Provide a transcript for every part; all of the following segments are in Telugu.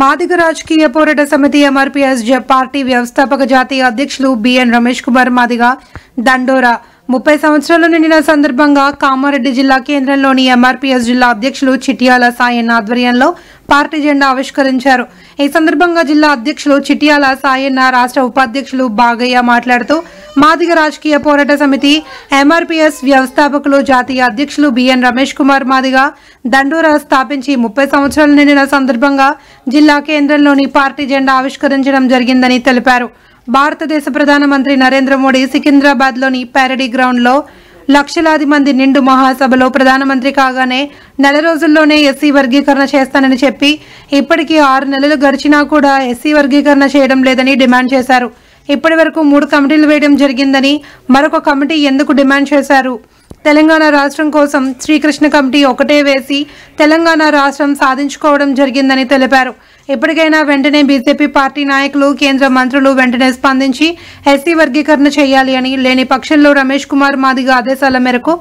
మాదిగ రాజకీయ పోరాట సమితి ఎంఆర్పీఎస్ పార్టీ వ్యవస్థాపక జాతీయ అధ్యక్షులు బిఎన్ రమేష్ కుమార్ మాదిగ దండోరా 30 సంవత్సరాలు నిండిన సందర్భంగా కామారెడ్డి జిల్లా కేంద్రంలోని ఎంఆర్పీఎస్ జిల్లా అధ్యక్షులు చిట్యాల సాయన్న ఆధ్వర్యంలో పార్టీ జెండా ఆవిష్కరించారు. ఈ సందర్భంగా జిల్లా అధ్యక్షులు చిట్యాల సాయన్న, రాష్ట్ర ఉపాధ్యక్షులు బాగయ్య మాట్లాడుతూ మాదిగ రాజకీయ పోరాట సమితి ఎంఆర్పీఎస్ వ్యవస్థాపకులు జాతీయ అధ్యక్షులు బిఎన్ రమేష్ కుమార్ మాదిగ దండోరా స్థాపించి 30 సంవత్సరాలు నిండిన సందర్భంగా జిల్లా కేంద్రంలోని పార్టీ జెండా ఆవిష్కరించడం జరిగిందని తెలిపారు. భారతదేశ ప్రధానమంత్రి నరేంద్ర మోడీ సికింద్రాబాద్లోని ప్యారడీ గ్రౌండ్లో లక్షలాది మంది నిండు మహాసభలో ప్రధానమంత్రి కాగానే నెల రోజుల్లోనే ఎస్సీ వర్గీకరణ చేస్తానని చెప్పి ఇప్పటికీ 6 నెలలు గడిచినా కూడా ఎస్సీ వర్గీకరణ చేయడం లేదని డిమాండ్ చేశారు. ఇప్పటి వరకు 3 కమిటీలు వేయడం జరిగిందని, మరొక కమిటీ ఎందుకు డిమాండ్ చేశారు? తెలంగాణ రాష్ట్రం కోసం శ్రీకృష్ణ కమిటీ ఒకటే వేసి తెలంగాణ రాష్ట్రం సాధించుకోవడం జరిగిందని తెలిపారు. ఇప్పటికైనా వెంటనే బీజేపీ పార్టీ నాయకులు, కేంద్ర మంత్రులు వెంటనే స్పందించి ఎస్సీ వర్గీకరణ చేయాలి అని, లేని పక్షంలో రమేష్ కుమార్ మాదిగ ఆదేశాల మేరకు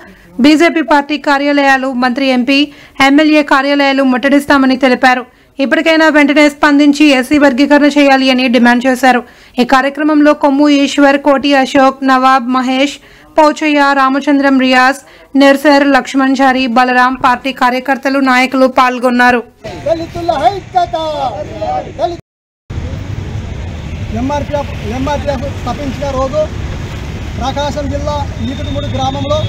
బీజేపీ పార్టీ కార్యాలయాలు, మంత్రి, ఎంపీ, ఎమ్మెల్యే కార్యాలయాలు ముట్టడిస్తామని తెలిపారు. ఇప్పటికైనా వెంటనే స్పందించి ఎస్సీ వర్గీకరణ చేయాలి అని డిమాండ్ చేశారు. ఈ కార్యక్రమంలో కొమ్ము ఈశ్వర్, కోటి అశోక్, నవాబ్, మహేష్, పోచయ్య, రామచంద్రం, రియాజ్, నిర్సర్, లక్ష్మణ్ చారి, బలరాం, పార్టీ కార్యకర్తలు, నాయకులు పాల్గొన్నారు. ఎంఆర్పీఎఫ్ స్థాపించిన రోజు ప్రకాశం జిల్లా ఈకుటిమూడి గ్రామంలో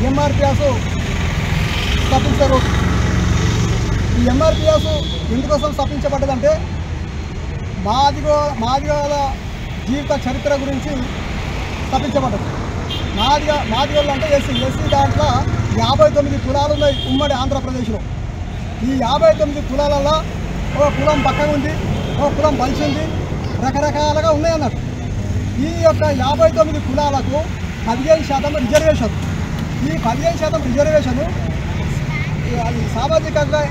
ఎంఆర్పీఎఫ్ స్థాపించిన రోజు. ఈ ఎంఆర్పీఎఫ్ ఎందుకోసం స్థాపించబడ్డదంటే మాదిగల జీవిత చరిత్ర గురించి స్థాపించబడ్డది. మాదిగలు అంటే ఎస్సీ దాంట్లో 59 కులాలు ఉన్నాయి ఉమ్మడి ఆంధ్రప్రదేశ్లో. ఈ 59 కులాలలో ఓ కులం పక్కగా ఉంది, ఓ కులం బలిసి ఉంది, రకరకాలుగా ఉన్నాయన్నట్టు. ఈ యొక్క 59 కులాలకు 15% రిజర్వేషన్. ఈ 15% రిజర్వేషను అది సామాజికంగా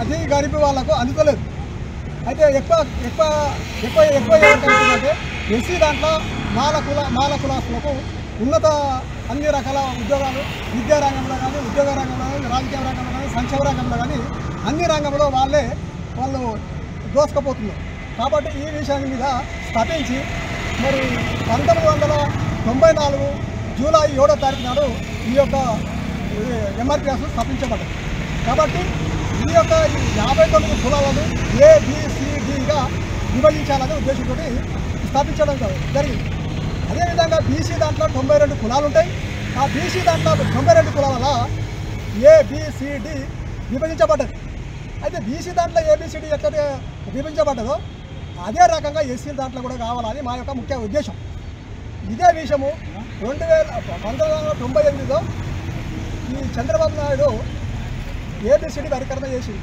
అతి గరీబ్ వాళ్ళకు అందుకోలేదు. అయితే ఎక్కువ ఏమంటే ఎస్సీ దాంట్లో మాల కులాస్తులకు ఉన్నత అన్ని రకాల ఉద్యోగాలు, విద్యా రంగంలో కానీ, ఉద్యోగ రంగంలో కానీ, రాజకీయ రంగంలో కానీ, సంక్షేమ రంగంలో కానీ అన్ని రంగంలో వాళ్ళు దోసుకుపోతున్నారు. కాబట్టి ఈ విషయం మీద స్థాపించి మరి 1994 జూలై 7వ తారీఖు నాడు ఈ యొక్క ఎంఆర్పీఎస్ స్థాపించబడ్డది. కాబట్టి ఈ యొక్క 59 కులాలను ABCDగా విభజించాలనే ఉద్దేశంతో స్థాపించడం జరిగింది. అదేవిధంగా బీసీ దాంట్లో 92 కులాలు ఉంటాయి. ఆ బీసీ దాంట్లో 92 కులాల ABCD విభజించబడ్డది. అయితే బీసీ దాంట్లో ABCD ఎట్లా విభజించబడ్డదో అదే రకంగా ఎస్సీ దాంట్లో కూడా కావాలని మా యొక్క ముఖ్య ఉద్దేశం. ఇదే విషయము 1998లో ఈ చంద్రబాబు నాయుడు ABCD వర్గీకరణ చేసింది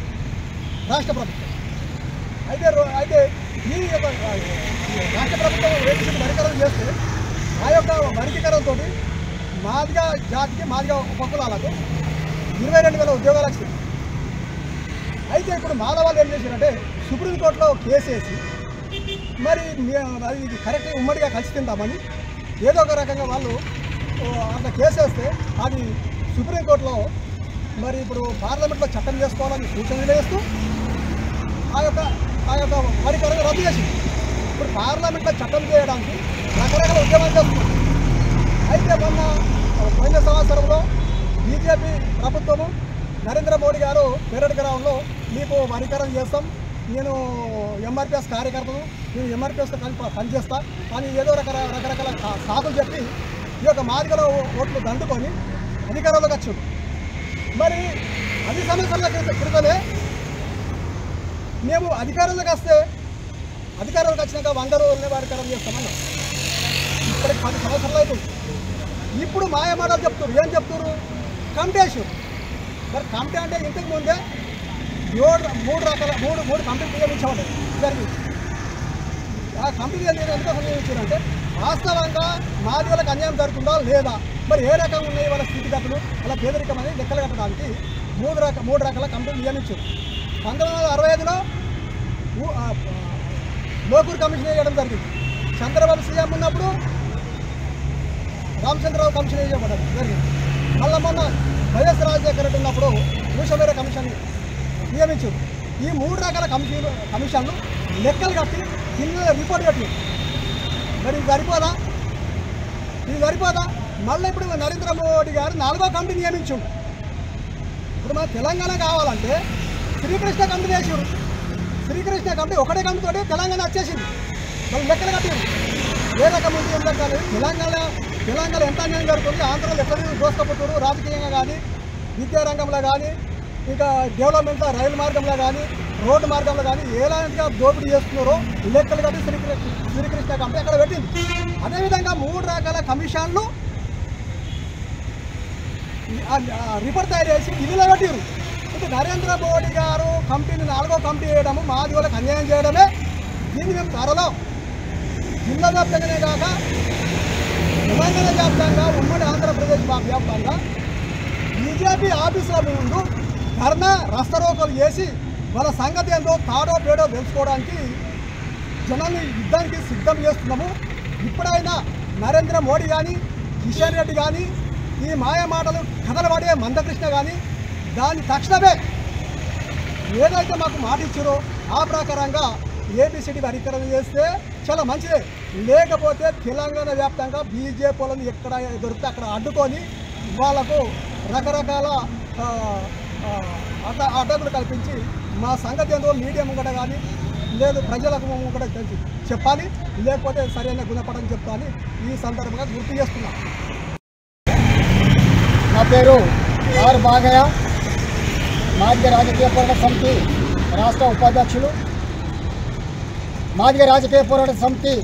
రాష్ట్ర ప్రభుత్వం. అయితే ఈ యొక్క రాష్ట్ర ప్రభుత్వం ABCD వర్గీకరణ చేస్తే ఆ యొక్క వర్గీకరణతో మాదిగ జాతికి, మాదిగ ఉపకులాలకు 22,000 ఉద్యోగాలు వచ్చింది. అయితే ఇప్పుడు మానవాళ్ళు ఏం చేశారంటే సుప్రీంకోర్టులో కేసు వేసి మరి అది కరెక్ట్గా ఉమ్మడిగా కలిసి తిందామని ఏదో ఒక రకంగా వాళ్ళు అంత కేసు వేస్తే అది సుప్రీంకోర్టులో మరి ఇప్పుడు పార్లమెంట్లో చట్టం చేసుకోవాలని సూచనలు వేస్తూ ఆ యొక్క వర్గీకరణ రద్దు చేసింది. ఇప్పుడు పార్లమెంట్లో చట్టం చేయడానికి రకరకాల ఉద్యమాలు చేస్తుంది. అయితే పోయిన సంవత్సరంలో బీజేపీ ప్రభుత్వము నరేంద్ర మోడీ గారు పేరడి గ్రౌండ్లో మీకు వర్గీకరణ చేస్తాం, నేను ఎంఆర్పీఎస్ కార్యకర్తను, నేను ఎంఆర్పీఎస్తో కలిపి పనిచేస్తా అని ఏదో రకరకాల సాకులు చెప్పి ఈ యొక్క మాదిగల ఓట్లు దండుకొని అధికారంలోకి వచ్చాడు. మరి 10 సంవత్సరాల క్రితమే మేము అధికారంలోకి వచ్చినాక 100 రోజులనే వర్గీకరణ చేస్తామన్నాం. ఇప్పటికి 10 సంవత్సరాలు అవుతుంది. ఇప్పుడు మాయమాటలు చెప్తారు. ఏం చెప్తారు? కమిటీ. మరి కమిటీ అంటే ఇంతకు ముందే 3 కమిటీలు నియమించబడ్డాయి జరిగింది. ఆ కమిటీ ఎందుకోసం నియమించారంటే వాస్తవంగా మాదిగలకు అన్యాయం జరుగుతుందా లేదా, మరి ఏ రకంగా ఉన్నాయి వాళ్ళ స్థితిగతులు, వాళ్ళ పేదరికం అనేది లెక్కలు కట్టడానికి 3 రకాల కమిటీలు నియమించారు. 1965లో లోకూర్ కమిషన్ వేయడం జరిగింది. చంద్రబాబు సీఎం ఉన్నప్పుడు రామచంద్రరావు కమిషన్ వేయబడ్డది జరిగింది. మళ్ళీ మొన్న వైఎస్ రాజశేఖర రెడ్డి ఉన్నప్పుడు భూషమేర కమిషన్ నియమించారు. ఈ 3 రకాల కమిషన్లు లెక్కలు కట్టి కింద రిపోర్ట్ కట్టి మరి ఇది సరిపోదా మళ్ళీ ఇప్పుడు నరేంద్ర మోడీ గారు 4వ కమిటీ నియమించారు. ఇప్పుడు మన తెలంగాణ కావాలంటే శ్రీకృష్ణ కమిటీ వేసారు. శ్రీకృష్ణ కమిటీ ఒకటే కమిటీతో తెలంగాణ వచ్చేసింది. వాళ్ళు లెక్కలు కట్టారు. ఏ రకం ఉంది ఏం రకాలు తెలంగాణ ఎంత అన్యాయం జరుగుతుంది, ఆంధ్రలో ఎక్కడ దోసుకపోతారు రాజకీయంగా కానీ, విద్యారంగంలో కానీ, ఇంకా డెవలప్మెంట్ రైలు మార్గంలో కానీ, రోడ్డు మార్గంలో కానీ ఎలాంటిగా దోపిడీ చేస్తున్నారో లెక్కలు కట్టి శ్రీకృష్ణ కమిటీ అక్కడ పెట్టింది. అదేవిధంగా 3 రకాల కమిషన్లు రిపోర్ట్ తయారు చేసి ఇదిలో పెట్టారు. అంటే నరేంద్ర మోడీ గారు కమిటీని 4వ కమిటీ వేయడము మాది వాళ్ళకి అన్యాయం చేయడమే. దీన్ని మేము త్వరలో జిల్లా వ్యాప్తంగానే కాక తెలంగాణ వ్యాప్తంగా ఉమ్మడి ఆంధ్రప్రదేశ్ వ్యాప్తంగా బీజేపీ ఆఫీసుల ముందు ధర్నా రస్తరోకలు చేసి వాళ్ళ సంగతి ఏంటో తాడో పేడో తెలుసుకోవడానికి జనాన్ని యుద్ధానికి సిద్ధం చేస్తున్నాము. ఇప్పుడైనా నరేంద్ర మోడీ కానీ, కిషన్ రెడ్డి కానీ, ఈ మాయ మాటలు కథలు పడే మందకృష్ణ కానీ దాని తక్షణమే ఏదైతే మాకు మాట ఇచ్చారో ఆ ప్రకారంగా ఏబిసిడి వర్గీకరణ చేస్తే చాలా మంచిదే. లేకపోతే తెలంగాణ వ్యాప్తంగా బీజేపీ వాళ్ళని ఎక్కడ దొరికితే అక్కడ అడ్డుకొని వాళ్ళకు రకరకాల అడ్డంకులు కల్పించి మా సంగతి ఏందో మీడియా ముంగట కానీ లేదు ప్రజలకు ముంగట చెప్పాలి, లేకపోతే సరైన గుణపడని చెప్తాని ఈ సందర్భంగా గుర్తు చేస్తున్నాం. నా పేరు ఆర్ బాగయ్య, మాదిగ రాజకీయ పోరాట సమితి రాష్ట్ర ఉపాధ్యక్షులు. మాదిగ రాజకీయ పోరాట సమితి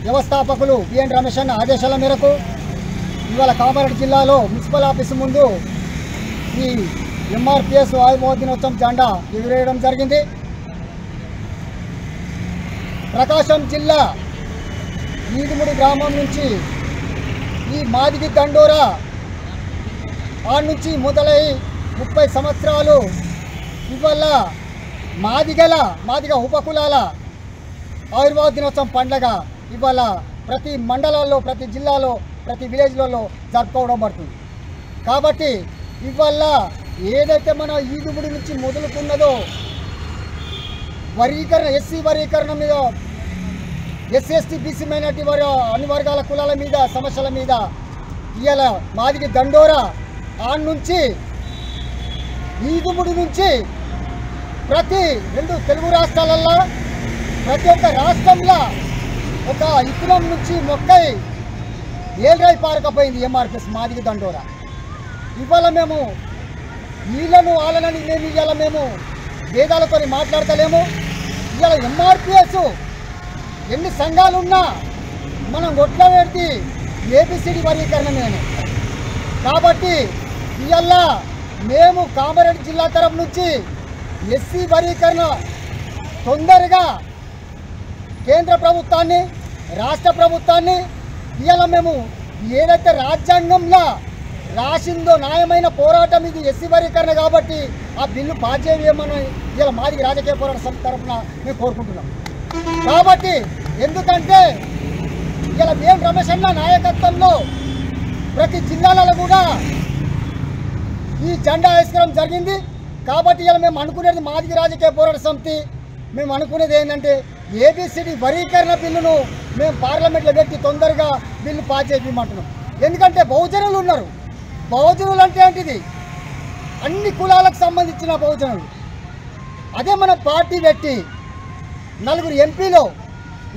వ్యవస్థాపకులు బిఎన్ రమేష్ అన్న ఆదేశాల మేరకు ఇవాళ కామారెడ్డి జిల్లాలో మున్సిపల్ ఆఫీసు ముందు ఈ ఎంఆర్పిఎస్ ఆవిర్భావ దినోత్సవం జెండా ఎగురేయడం జరిగింది. ప్రకాశం జిల్లా ఈదుముడి గ్రామం నుంచి ఈ మాదిగి దండోరా ఆడ నుంచి మొదలై 30 సంవత్సరాలు ఇవాళ మాదిగ ఉపకులాల ఆవిర్భావ దినోత్సవం పండుగ ఇవాళ ప్రతి మండలాల్లో, ప్రతి జిల్లాలో, ప్రతి విలేజ్లలో జరుపుకోవడం పడుతుంది. కాబట్టి ఇవాళ ఏదైతే మన ఈదుముడి నుంచి మొదలుకున్నదో వర్గీకరణ, ఎస్సీ వర్గీకరణ మీద, ఎస్సీ ఎస్టీ బీసీ మైనార్టీ అన్ని వర్గాల కులాల మీద, సమస్యల మీద ఇవాళ మాదిగి దండోరా ఆడ నుంచి ఈదుముడి నుంచి ప్రతి 2 తెలుగు రాష్ట్రాలలో ప్రతి ఒక్క రాష్ట్రంలో ఒక ఇత్తనం నుంచి మొక్కై ఏళ్ళై పారకపోయింది ఎంఆర్పిఎస్ మాదిగి దండోరా. ఇవాళ మేము వీళ్ళను వాళ్ళని ఇవాళ మేము భేదాలతో మాట్లాడతలేము. ఇవాళ ఎంఆర్పిఎస్ ఎన్ని సంఘాలున్నా మనం కొట్లాడేది ఏబిసిడి వర్గీకరణమేనే. కాబట్టి ఇవాళ మేము కామారెడ్డి జిల్లా తరఫు నుంచి ఎస్సీ వర్గీకరణ తొందరగా కేంద్ర ప్రభుత్వాన్ని, రాష్ట్ర ప్రభుత్వాన్ని ఇవాళ మేము ఏదైతే రాజ్యాంగంలో రాసిందో న్యాయమైన పోరాటం ఇది ఎస్సీ వర్గీకరణ కాబట్టి ఆ బిల్లు పాస్ చేయమని ఇవాళ మాదిగ రాజకీయ పోరాట సమితి తరఫున మేము కోరుకుంటున్నాం. కాబట్టి ఎందుకంటే ఇవాళ బిఎన్ రమేష్ అన్న నాయకత్వంలో ప్రతి జిల్లాలలో కూడా ఈ జెండా ఆవిష్కరణ జరిగింది. కాబట్టి ఇవాళ మేము అనుకునేది మాదిగ రాజకీయ పోరాట సమితి మేము అనుకునేది ఏంటంటే ఏబిసిడి వర్గీకరణ బిల్లును మేము పార్లమెంట్లో పెట్టి తొందరగా బిల్లు పాస్ చేయమంటున్నాం. ఎందుకంటే బహుజనులు ఉన్నారు. బహుజనులు అంటే ఏంటిది? అన్ని కులాలకు సంబంధించిన బహుజనులు. అదే మనం పార్టీ పెట్టి 4 ఎంపీలో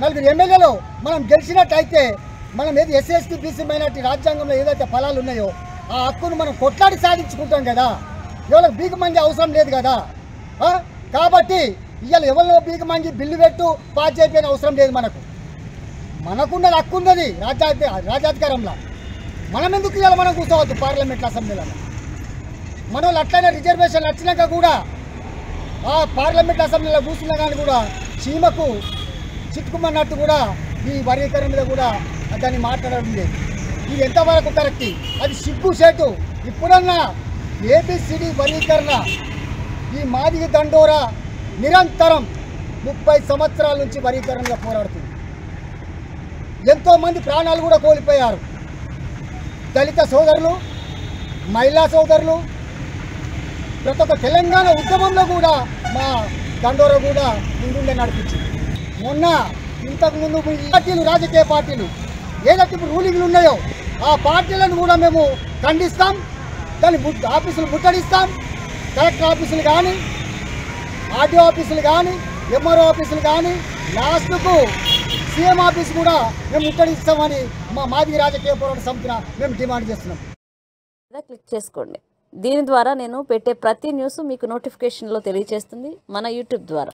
4 ఎమ్మెల్యేలో మనం గెలిచినట్టయితే మనం ఏది ఎస్సీ ఎస్టీ బీసీ మైనార్టీ రాజ్యాంగంలో ఏదైతే ఫలాలు ఉన్నాయో ఆ హక్కును మనం కొట్లాడి సాధించుకుంటాం కదా. ఎవరికి బీగ మంది అవసరం లేదు కదా. కాబట్టి ఇవాళ ఎవరిలో బీగ మంది బిల్లు పెట్టు పాస్ చేయని అవసరం లేదు. మనకున్నది హక్కు ఉన్నది రాజ్యాధికారంలో. మనం ఎందుకు ఇవాళ మనం కూర్చోవద్దు పార్లమెంట్ అసెంబ్లీలో? మన వాళ్ళు అట్లనే రిజర్వేషన్ వచ్చినాక కూడా ఆ పార్లమెంట్ అసెంబ్లీలో కూర్చున్నా కానీ కూడా చీమకు చిట్టుకుమన్నట్టు కూడా ఈ వర్గీకరణ మీద కూడా దాన్ని మాట్లాడడం లేదు. ఇది ఎంతవరకు కరెక్ట్? అది సిగ్గుసేటు. ఇప్పుడన్నా ఏబిసిడి వర్గీకరణ ఈ మాదిగ దండోరా నిరంతరం 30 సంవత్సరాల నుంచి వర్గీకరణగా పోరాడుతుంది. ఎంతోమంది ప్రాణాలు కూడా కోల్పోయారు. దళిత సోదరులు, మహిళా సోదరులు, ప్రతి ఒక్క తెలంగాణ ఉద్యమంలో కూడా మా దండోర కూడా ముందుండే నడిపించింది. మొన్న ఇంతకుముందు ఈ పార్టీలు, రాజకీయ పార్టీలు ఏదైతే ఇప్పుడు రూలింగ్లు ఉన్నాయో ఆ పార్టీలను కూడా మేము ఖండిస్తాం. దాని ఆఫీసులు ముట్టడిస్తాం. కలెక్టర్ ఆఫీసులు కానీ, ఆర్టీఓ ఆఫీసులు కానీ, ఎంఆర్ఓ ఆఫీసులు కానీ, లాస్ట్కు సీఎం ఆఫీస్ కూడా మేము ముట్టడిస్తామని మా మాదిగ రాజకీయ పోరాట సమితిన మేము డిమాండ్ చేస్తున్నాం. క్లిక్ చేసుకోండి. దీని ద్వారా నేను పెట్టే ప్రతి న్యూస్ మీకు నోటిఫికేషన్లో తెలియజేస్తుంది మన యూట్యూబ్ ద్వారా.